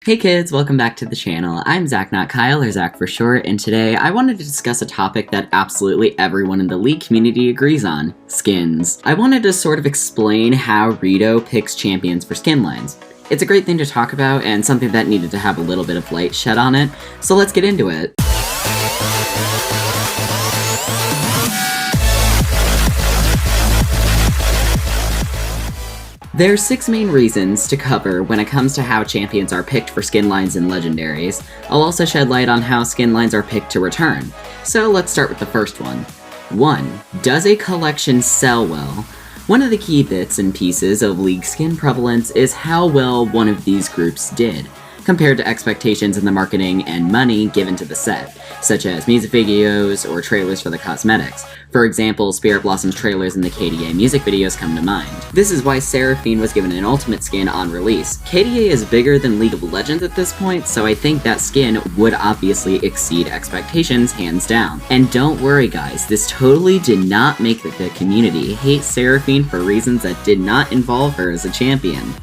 Hey kids, welcome back to the channel. I'm Zach, not Kyle, or Zach for short, and today I wanted to discuss a topic that absolutely everyone in the League community agrees on: skins. I wanted to sort of explain how Riot picks champions for skin lines. It's a great thing to talk about and something that needed to have a little bit of light shed on it, so let's get into it. There's 6 main reasons to cover when it comes to how champions are picked for skin lines and legendaries. I'll also shed light on how skin lines are picked to return. So let's start with the first one. 1. Does a collection sell well? One of the key bits and pieces of League skin prevalence is how well one of these groups did, compared to expectations in the marketing and money given to the set, such as music videos or trailers for the cosmetics. For example, Spirit Blossom's trailers and the KDA music videos come to mind. This is why Seraphine was given an ultimate skin on release. KDA is bigger than League of Legends at this point, so I think that skin would obviously exceed expectations hands down. And don't worry guys, this totally did not make the community hate Seraphine for reasons that did not involve her as a champion.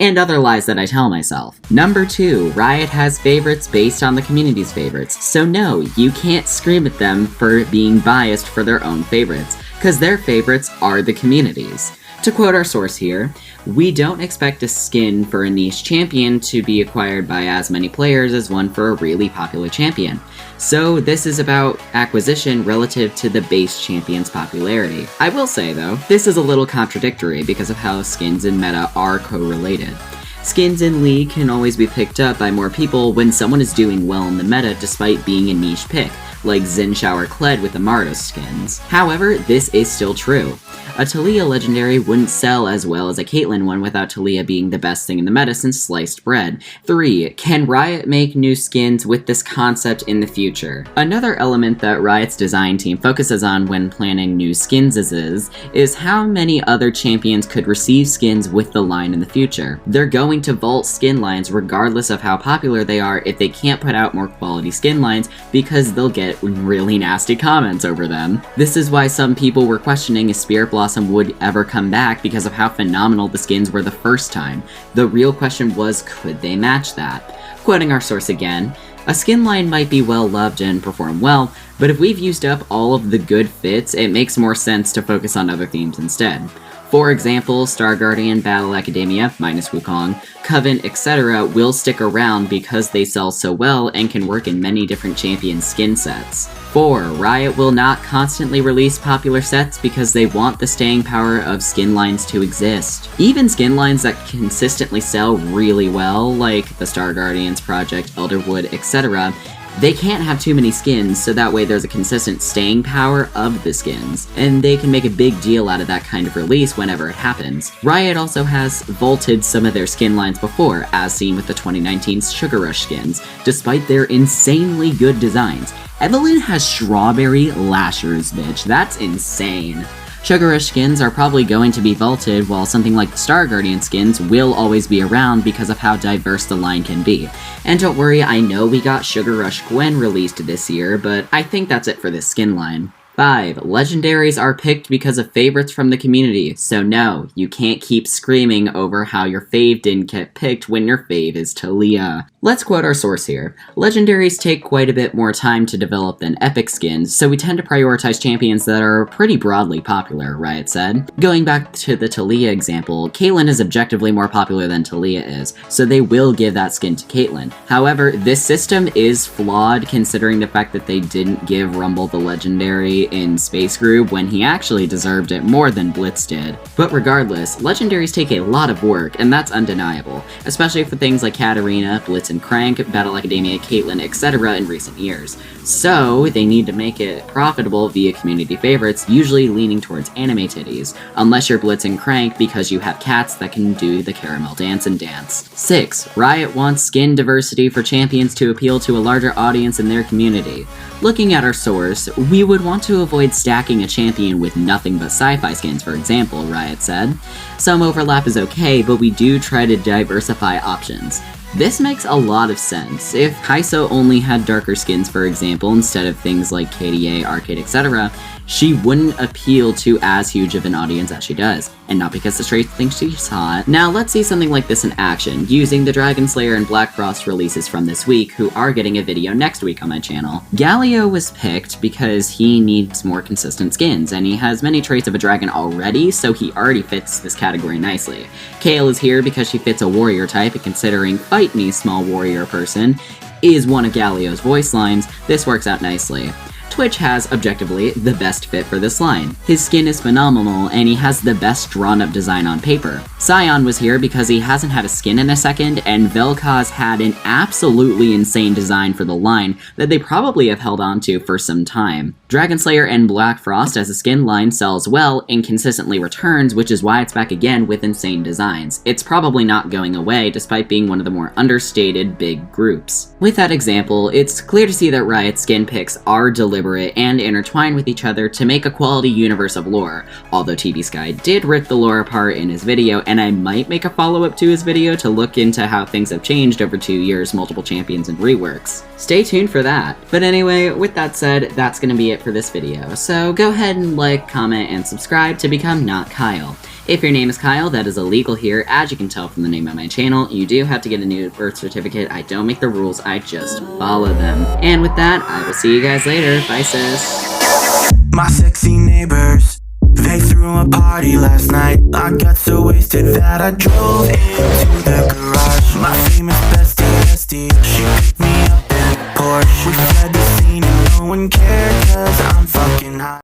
And other lies that I tell myself. Number 2, Riot has favorites based on the community's favorites, so no, you can't scream at them for being biased for their own favorites, because their favorites are the community's. To quote our source here, we don't expect a skin for a niche champion to be acquired by as many players as one for a really popular champion. So this is about acquisition relative to the base champion's popularity. I will say though, this is a little contradictory because of how skins and meta are correlated. Skins in League can always be picked up by more people when someone is doing well in the meta despite being a niche pick, like Xin Shower Kled with the Mardos skins. However, this is still true. A Taliyah legendary wouldn't sell as well as a Caitlyn one without Taliyah being the best thing in the meta since sliced bread. 3. Can Riot make new skins with this concept in the future? Another element that Riot's design team focuses on when planning new skins is how many other champions could receive skins with the line in the future. They're going to vault skin lines regardless of how popular they are if they can't put out more quality skin lines because they'll get really nasty comments over them. This is why some people were questioning if Spirit Blossom would ever come back because of how phenomenal the skins were the first time. The real question was, could they match that? Quoting our source again, a skin line might be well loved and perform well, but if we've used up all of the good fits, it makes more sense to focus on other themes instead. For example, Star Guardian, Battle Academia, minus Wukong, Coven, etc. will stick around because they sell so well and can work in many different champion skin sets. 4. Riot will not constantly release popular sets because they want the staying power of skin lines to exist. Even skin lines that consistently sell really well, like the Star Guardians project, Elderwood, etc., they can't have too many skins, so that way there's a consistent staying power of the skins, and they can make a big deal out of that kind of release whenever it happens. Riot also has vaulted some of their skin lines before, as seen with the 2019 Sugar Rush skins, despite their insanely good designs. Evelyn has strawberry lashers, bitch. That's insane. Sugar Rush skins are probably going to be vaulted, while something like the Star Guardian skins will always be around because of how diverse the line can be. And don't worry, I know we got Sugar Rush Gwen released this year, but I think that's it for this skin line. 5. Legendaries are picked because of favorites from the community, so no, you can't keep screaming over how your fave didn't get picked when your fave is Taliyah. Let's quote our source here. Legendaries take quite a bit more time to develop than epic skins, so we tend to prioritize champions that are pretty broadly popular, Riot said. Going back to the Taliyah example, Caitlyn is objectively more popular than Taliyah is, so they will give that skin to Caitlyn. However, this system is flawed considering the fact that they didn't give Rumble the legendary in Space Group when he actually deserved it more than Blitz did. But regardless, legendaries take a lot of work, and that's undeniable, especially for things like Katarina, Blitz and Crank, Battle Academia, Caitlyn, etc. in recent years. So they need to make it profitable via community favorites, usually leaning towards anime titties, unless you're Blitz and Crank because you have cats that can do the caramel dance and dance. 6. Riot wants skin diversity for champions to appeal to a larger audience in their community. Looking at our source, we would want to avoid stacking a champion with nothing but sci-fi skins, for example, Riot said. Some overlap is okay, but we do try to diversify options. This makes a lot of sense. If Kai'Sa only had darker skins, for example, instead of things like KDA, Arcade, etc., she wouldn't appeal to as huge of an audience as she does, and not because the straights think she's hot. Now let's see something like this in action, using the Dragon Slayer and Black Frost releases from this week, who are getting a video next week on my channel. Galio was picked because he needs more consistent skins, and he has many traits of a dragon already, so he already fits this category nicely. Kale is here because she fits a warrior type, and considering Fight Me Small Warrior Person is one of Galio's voice lines, this works out nicely. Twitch has, objectively, the best fit for this line. His skin is phenomenal, and he has the best drawn-up design on paper. Scion was here because he hasn't had a skin in a second, and Vel'Koz had an absolutely insane design for the line that they probably have held on to for some time. Dragon Slayer and Black Frost as a skin line sells well and consistently returns, which is why it's back again with insane designs. It's probably not going away, despite being one of the more understated big groups. With that example, it's clear to see that Riot's skin picks are deliberate and intertwine with each other to make a quality universe of lore, although TV Sky did rip the lore apart in his video, and I might make a follow-up to his video to look into how things have changed over 2 years, multiple champions, and reworks. Stay tuned for that. But anyway, with that said, that's gonna be it for this video, so go ahead and like, comment, and subscribe to become not Kyle. If your name is Kyle, that is illegal here. As you can tell from the name of my channel, you do have to get a new birth certificate. I don't make the rules, I just follow them. And with that, I will see you guys later. Bye, sis. My sexy neighbors, they threw a party last night. I got so wasted that I drove into the